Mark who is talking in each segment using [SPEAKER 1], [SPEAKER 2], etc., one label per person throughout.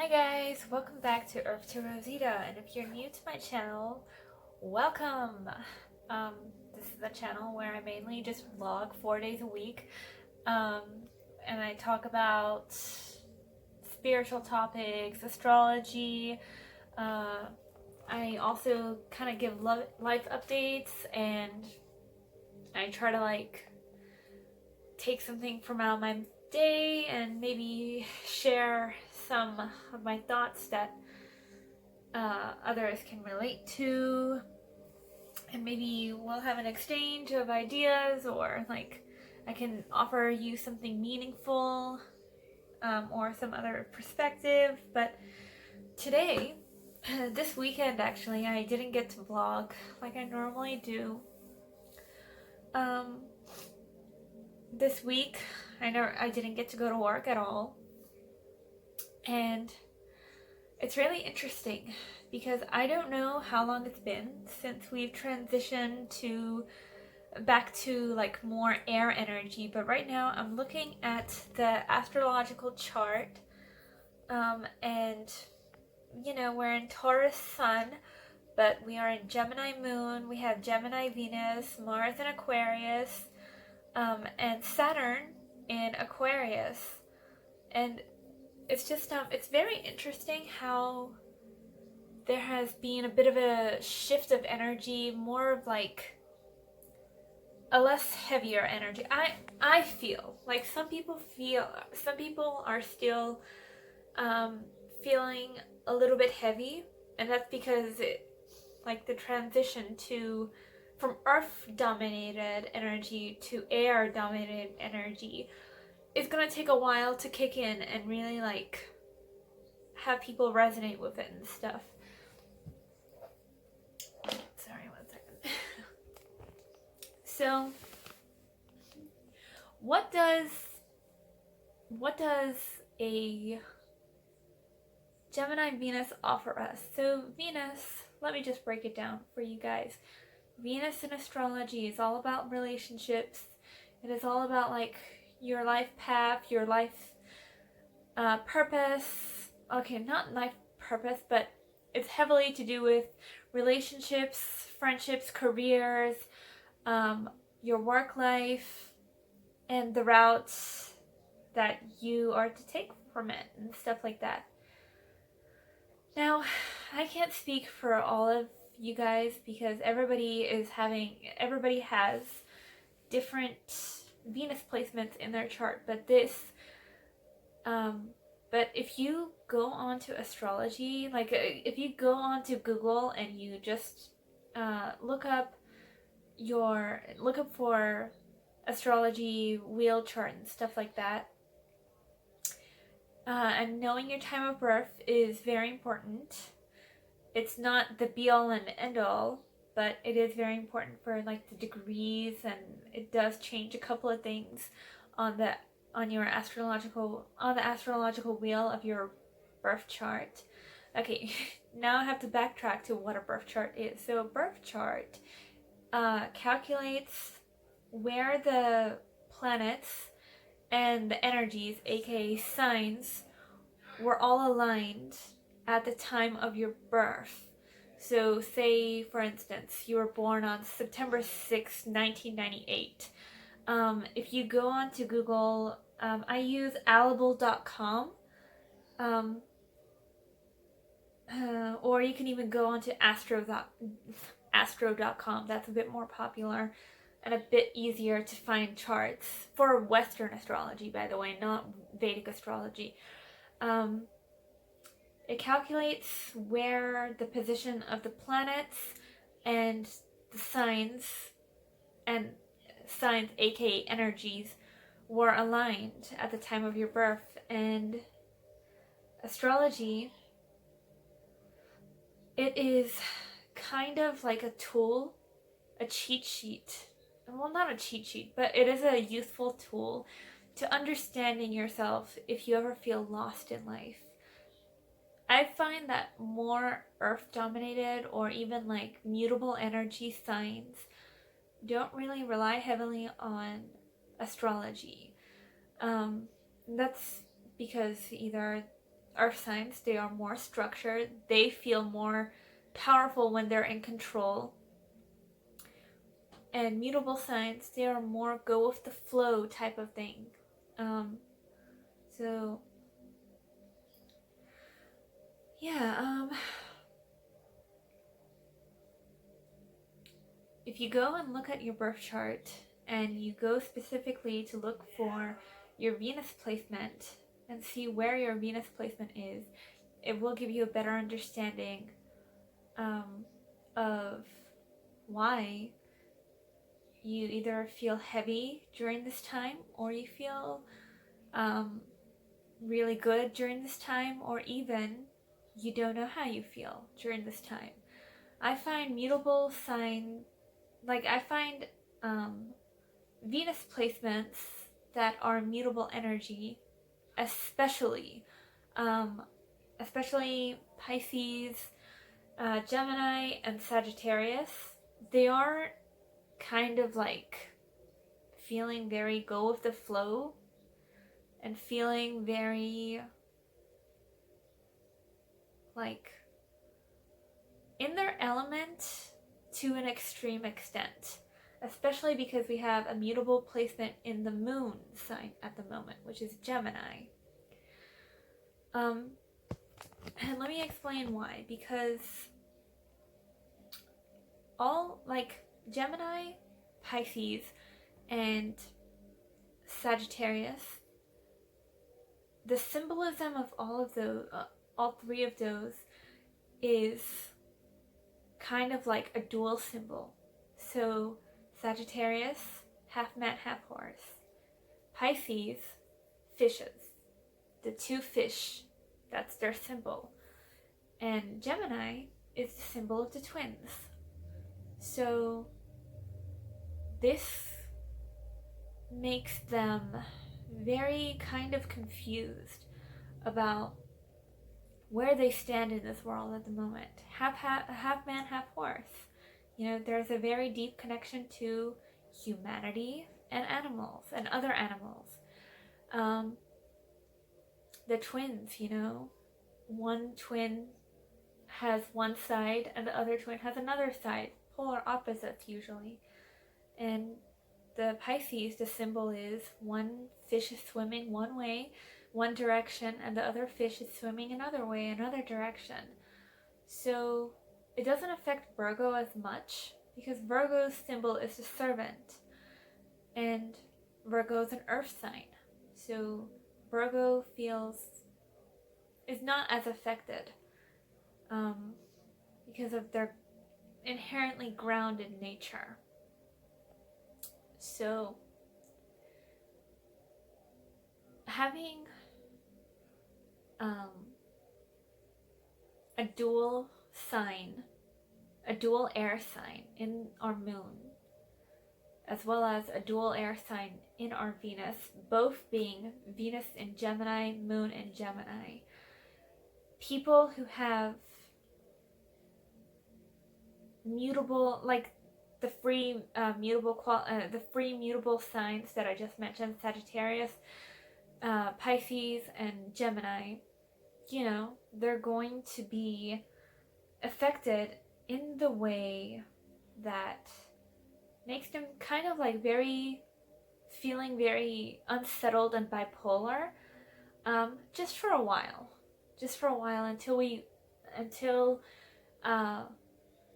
[SPEAKER 1] Hi guys, welcome back to Earth to Rosita, and if you're new to my channel, welcome! This is a channel where I mainly just vlog 4 days a week, um, and I talk about spiritual topics, astrology. I also kind of give life updates, and I try to take something from out my day and maybe share some of my thoughts that others can relate to, and maybe we'll have an exchange of ideas, or I can offer you something meaningful, or some other perspective. But today, this weekend actually, I didn't get to vlog like I normally do. This week I didn't get to go to work at all, and it's really interesting because I don't know how long it's been since we've transitioned back to more air energy, but right now I'm looking at the astrological chart, and we're in Taurus Sun, but we are in Gemini Moon, we have Gemini Venus, Mars in Aquarius, and Saturn in Aquarius. And it's just it's very interesting how there has been a bit of a shift of energy, more of a less heavier energy. I feel like some people are still feeling a little bit heavy, and that's because the transition from earth dominated energy to air dominated energy is gonna take a while to kick in and really have people resonate with it and stuff. Sorry, 1 second. So, what does a Gemini Venus offer us? So Venus, let me just break it down for you guys. Venus in astrology is all about relationships. It is all about your life path, your life purpose. Okay, not life purpose, but it's heavily to do with relationships, friendships, careers, your work life, and the routes that you are to take from it and stuff like that. Now, I can't speak for all of you guys because everybody has different Venus placements in their chart, but if you go onto astrology, if you go onto Google and you just look up for astrology wheel chart and stuff like that, and knowing your time of birth is very important. It's not the be all and end all, but it is very important for the degrees, and it does change a couple of things on the astrological wheel of your birth chart. Okay, now I have to backtrack to what a birth chart is. So a birth chart calculates where the planets and the energies, aka signs, were all aligned at the time of your birth. So say, for instance, you were born on September 6, 1998. If you go on to Google, I use alable.com, or you can even go on to astro.com. That's a bit more popular and a bit easier to find charts for Western astrology, by the way, not Vedic astrology. It calculates where the position of the planets and the signs aka energies, were aligned at the time of your birth. And astrology, it is kind of like a tool, a cheat sheet. Well, not a cheat sheet, but it is a useful tool to understanding yourself if you ever feel lost in life. I find that more earth-dominated or even mutable energy signs don't really rely heavily on astrology. That's because either earth signs, they are more structured. They feel more powerful when they're in control. And mutable signs, they are more go with the flow type of thing. So yeah, if you go and look at your birth chart and you go specifically to look for your Venus placement and see where your Venus placement is, it will give you a better understanding of why you either feel heavy during this time, or you feel really good during this time, or even you don't know how you feel during this time. I find mutable sign, like I find Venus placements that are mutable energy, especially Pisces, Gemini, and Sagittarius. They are kind of like feeling very go with the flow and feeling very like in their element to an extreme extent, especially because we have a mutable placement in the moon sign at the moment, which is Gemini. And let me explain why. Because all like Gemini, Pisces, and Sagittarius, the symbolism of all of those, all three of those, is kind of like a dual symbol. So Sagittarius, half man, half horse. Pisces, fishes. The two fish, that's their symbol. And Gemini is the symbol of the twins. So this makes them very kind of confused about where they stand in this world at the moment. Half man, half horse. You know, there's a very deep connection to humanity and animals and other animals. The twins, you know, one twin has one side and the other twin has another side, polar opposites usually. And the Pisces, the symbol is one fish is swimming one way, one direction, and the other fish is swimming another way, another direction. So it doesn't affect Virgo as much because Virgo's symbol is the servant, and Virgo is an earth sign. So Virgo is not as affected because of their inherently grounded nature. So having a dual sign, a dual air sign in our moon, as well as a dual air sign in our Venus, both being Venus in Gemini, Moon in Gemini. People who have mutable, like the free mutable signs that I just mentioned, Sagittarius, Pisces, and Gemini, you know, they're going to be affected in the way that makes them kind of like feeling very unsettled and bipolar, just for a while until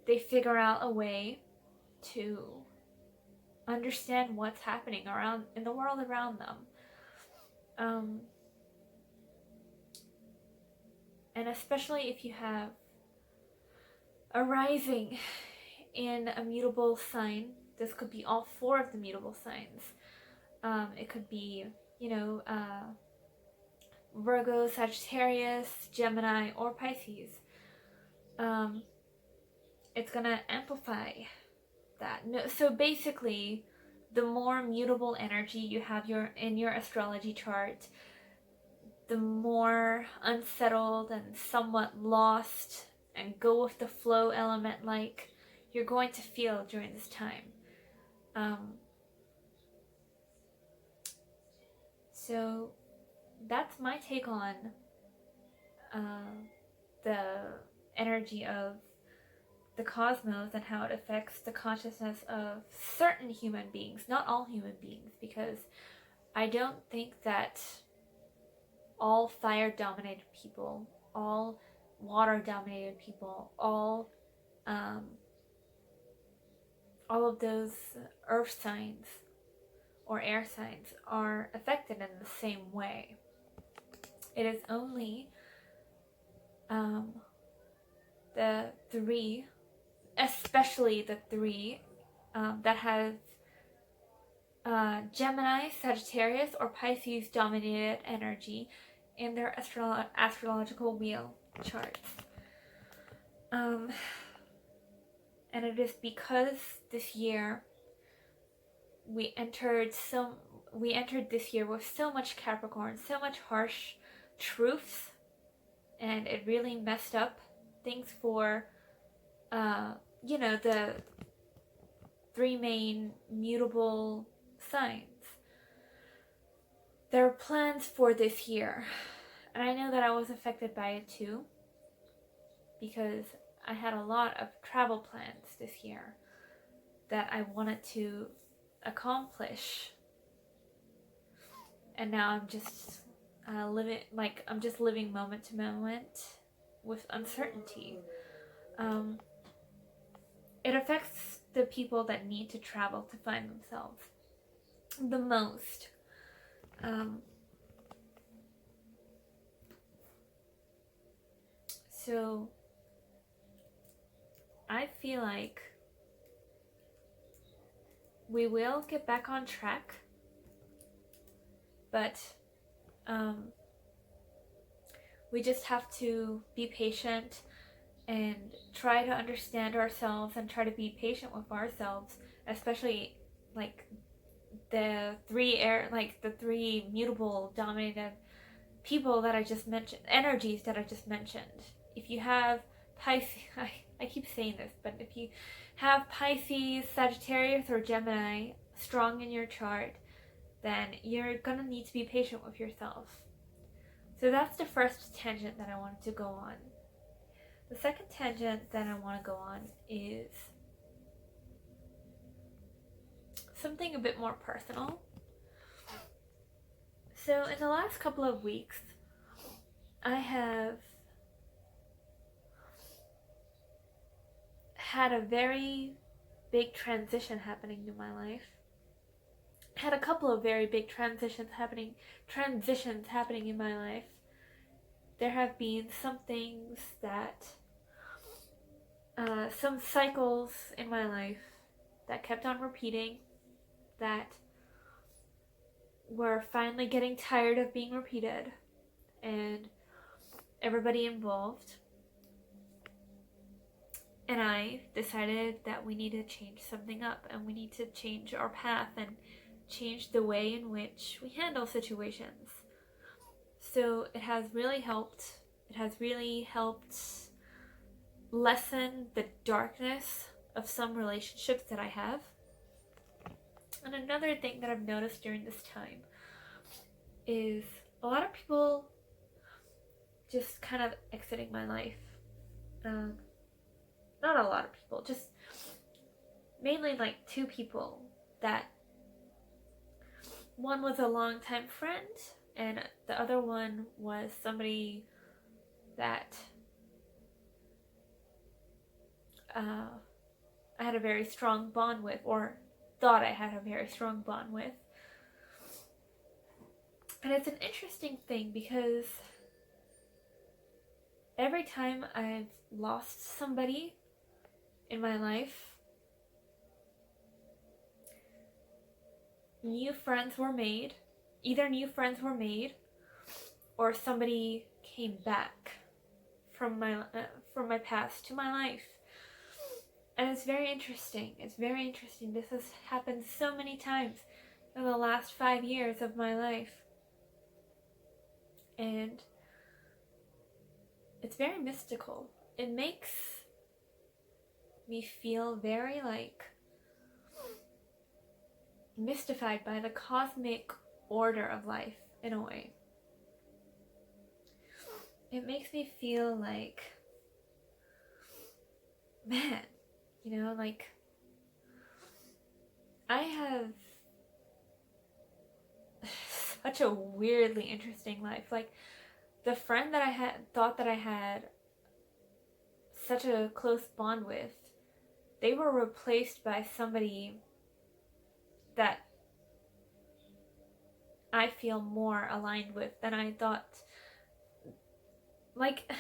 [SPEAKER 1] they figure out a way to understand what's happening around in the world around them. And especially if you have a rising in a mutable sign, this could be all four of the mutable signs. It could be, you know, Virgo, Sagittarius, Gemini, or Pisces. It's gonna amplify that. No, so basically, the more mutable energy you have in your astrology chart, the more unsettled and somewhat lost and go with the flow element like you're going to feel during this time. So that's my take on the energy of the cosmos and how it affects the consciousness of certain human beings, not all human beings, because I don't think that all fire dominated people, all water dominated people, all of those earth signs or air signs are affected in the same way. It is only the three, especially the three that have Gemini, Sagittarius, or Pisces dominated energy in their astrological wheel charts. And it is because this year we entered this year with so much Capricorn, so much harsh truths, and it really messed up things for the three main mutable signs. There are plans for this year, and I know that I was affected by it too, because I had a lot of travel plans this year that I wanted to accomplish, and now I'm just living moment to moment with uncertainty. It affects the people that need to travel to find themselves the most. So I feel like we will get back on track, but we just have to be patient and try to understand ourselves and try to be patient with ourselves, especially like the three mutable dominated people that I just mentioned, energies that I just mentioned. If you have Pisces, I keep saying this, but if you have Pisces, Sagittarius, or Gemini strong in your chart, then you're gonna need to be patient with yourself. So that's the first tangent that I wanted to go on. The second tangent that I want to go on is something a bit more personal. So in the last couple of weeks, I have had a very big transition happening in my life. Had a couple of very big transitions happening in my life. There have been some things that some cycles in my life that kept on repeating, that were finally getting tired of being repeated, and everybody involved and I decided that we need to change something up, and we need to change our path and change the way in which we handle situations. So it has really helped lessen the darkness of some relationships that I have. And another thing that I've noticed during this time is a lot of people just kind of exiting my life. Not a lot of people, just mainly like two people. That one was a longtime friend, and the other one was somebody that I had a very strong bond with, or thought I had a very strong bond with. And it's an interesting thing because every time I've lost somebody in my life, new friends were made. Either new friends were made, or somebody came back from my past to my life. And it's very interesting. This has happened so many times in the last 5 years of my life. And it's very mystical. It makes me feel very mystified by the cosmic order of life in a way. it makes me feel like, man, you know, like I have such a weirdly interesting life. Like the friend that I had thought that I had such a close bond with, they were replaced by somebody that I feel more aligned with than I thought. Like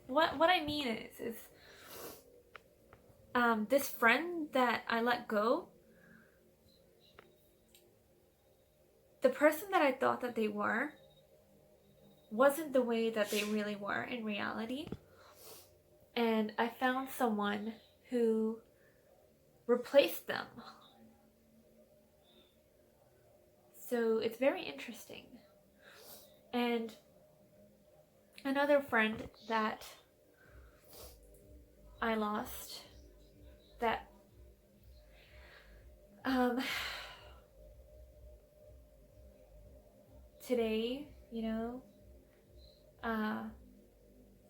[SPEAKER 1] what I mean is this friend that I let go, the person that I thought that they were wasn't the way that they really were in reality. And I found someone who replaced them. So it's very interesting. And another friend that I lost, that today, you know,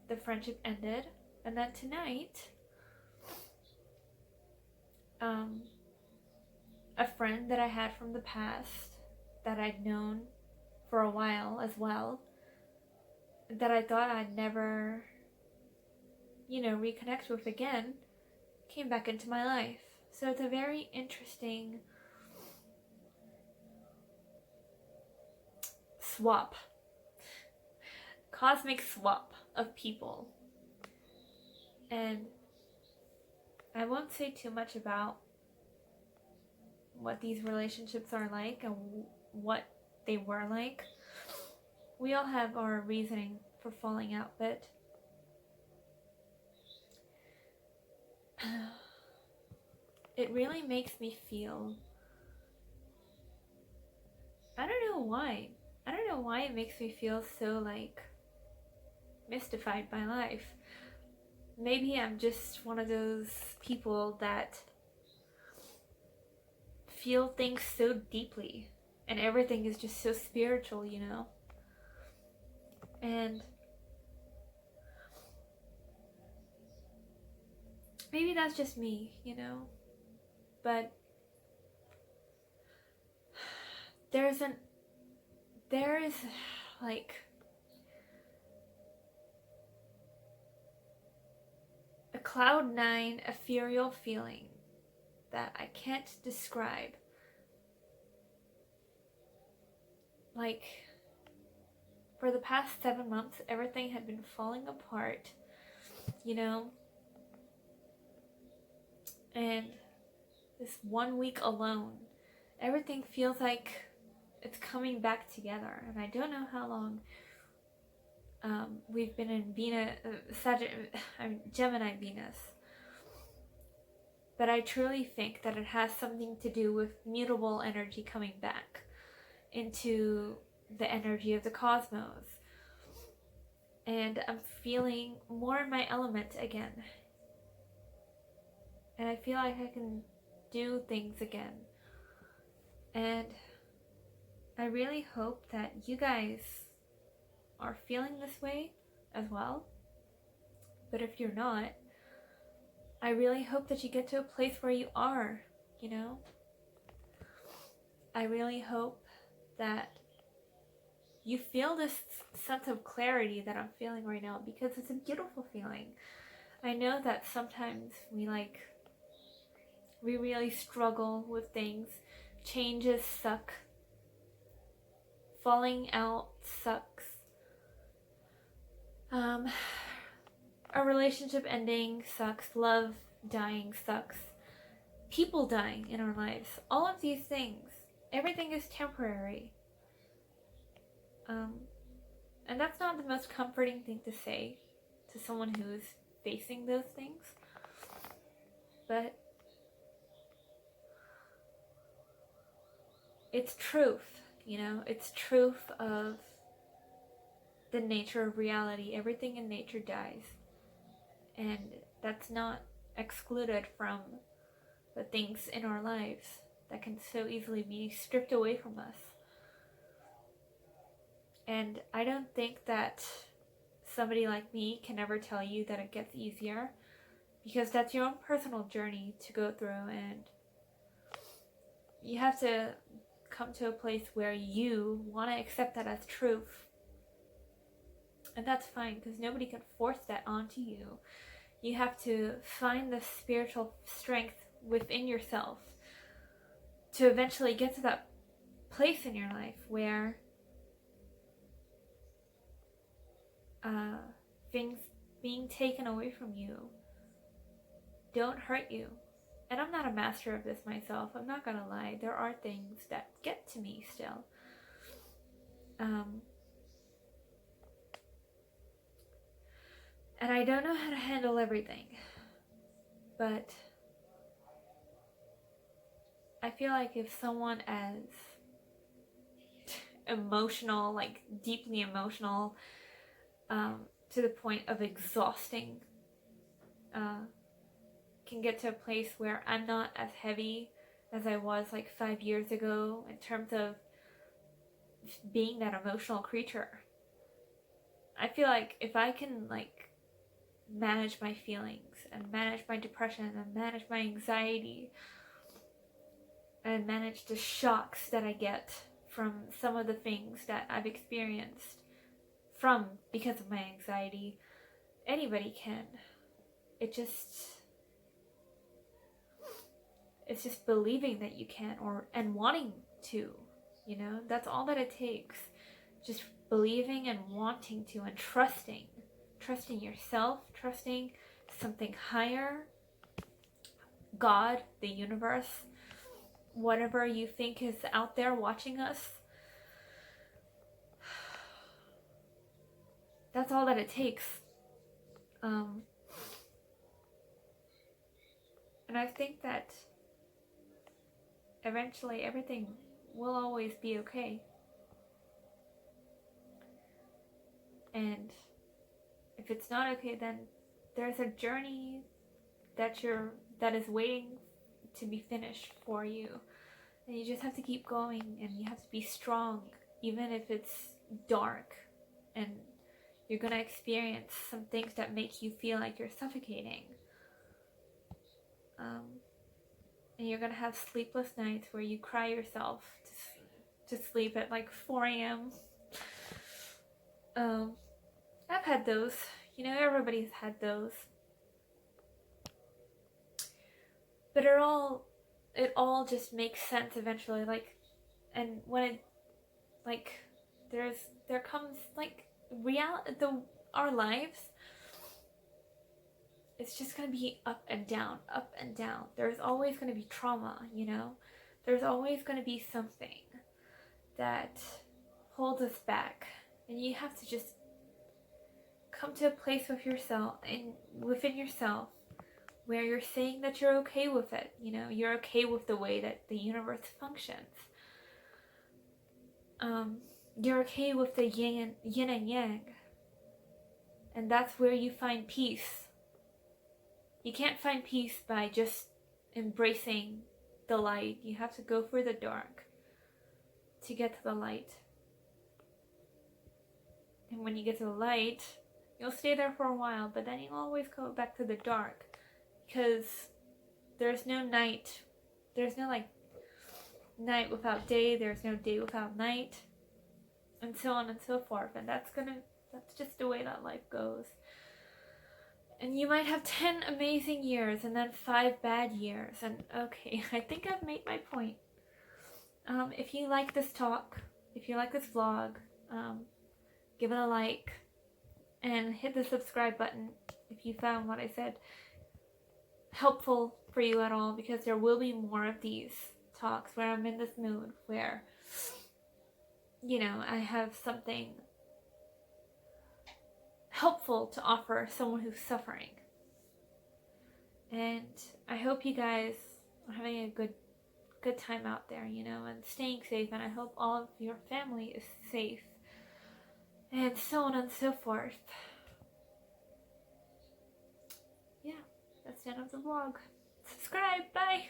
[SPEAKER 1] the friendship ended, and then tonight, a friend that I had from the past that I'd known for a while as well, that I thought I'd never, you know, reconnect with again, came back into my life. So it's a very interesting swap, cosmic swap of people. And I won't say too much about what these relationships are like and what they were like. We all have our reasoning for falling out, but it really makes me feel, I don't know why it makes me feel so like mystified by life. Maybe I'm just one of those people that feel things so deeply and everything is just so spiritual, you know? And maybe that's just me, you know? But there is like a cloud nine ethereal feeling that I can't describe. Like, for the past 7 months, everything had been falling apart, you know? And this 1 week alone, everything feels like it's coming back together. And I don't know how long we've been in Gemini Venus. But I truly think that it has something to do with mutable energy coming back into the energy of the cosmos. And I'm feeling more in my element again. And I feel like I can do things again. And I really hope that you guys are feeling this way as well. But if you're not, I really hope that you get to a place where you are, you know? I really hope that you feel this sense of clarity that I'm feeling right now, because it's a beautiful feeling. I know that sometimes we really struggle with things. Changes suck. Falling out sucks. A relationship ending sucks. Love dying sucks. People dying in our lives. All of these things. Everything is temporary. And that's not the most comforting thing to say to someone who is facing those things. But it's truth, you know? It's truth of the nature of reality. Everything in nature dies. And that's not excluded from the things in our lives that can so easily be stripped away from us. And I don't think that somebody like me can never tell you that it gets easier, because that's your own personal journey to go through, and you have to come to a place where you want to accept that as truth. And that's fine, because nobody can force that onto you. You have to find the spiritual strength within yourself to eventually get to that place in your life where things being taken away from you don't hurt you. And I'm not a master of this myself. I'm not gonna lie. There are things that get to me still. And I don't know how to handle everything. But I feel like if someone as emotional, like deeply emotional, to the point of exhausting, can get to a place where I'm not as heavy as I was like 5 years ago in terms of being that emotional creature. I feel like if I can like manage my feelings and manage my depression and manage my anxiety and manage the shocks that I get from some of the things that I've experienced because of my anxiety, anybody can. It's just believing that you can, and wanting to, that's all that it takes. Just believing and wanting to, and trusting yourself, trusting something higher, God, the universe, whatever you think is out there watching us. That's all that it takes. And I think that eventually everything will always be okay. And if it's not okay, then there's a journey that is waiting to be finished for you. And you just have to keep going, and you have to be strong, even if it's dark, and you're gonna experience some things that make you feel like you're suffocating. And you're gonna have sleepless nights where you cry yourself to sleep at like 4 a.m. I've had those. Everybody's had those. But it all just makes sense eventually. Like, and when it, like, there comes like our lives. It's just going to be up and down, up and down. There's always going to be trauma, There's always going to be something that holds us back. And you have to just come to a place with yourself and within yourself where you're saying that you're okay with it. You're okay with the way that the universe functions. You're okay with the yin and yang. And that's where you find peace. You can't find peace by just embracing the light. You have to go through the dark to get to the light. And when you get to the light, you'll stay there for a while, but then you'll always go back to the dark, because there's no night. There's no night without day. There's no day without night, and so on and so forth. And that's just the way that life goes. And you might have 10 amazing years and then 5 bad years. And okay, I think I've made my point. If you like this talk, if you like this vlog, give it a like and hit the subscribe button if you found what I said helpful for you at all, because there will be more of these talks where I'm in this mood where, I have something helpful to offer someone who's suffering. And I hope you guys are having a good time out there, and staying safe, and I hope all of your family is safe, and so on and so forth. Yeah, that's the end of the vlog. Subscribe, bye!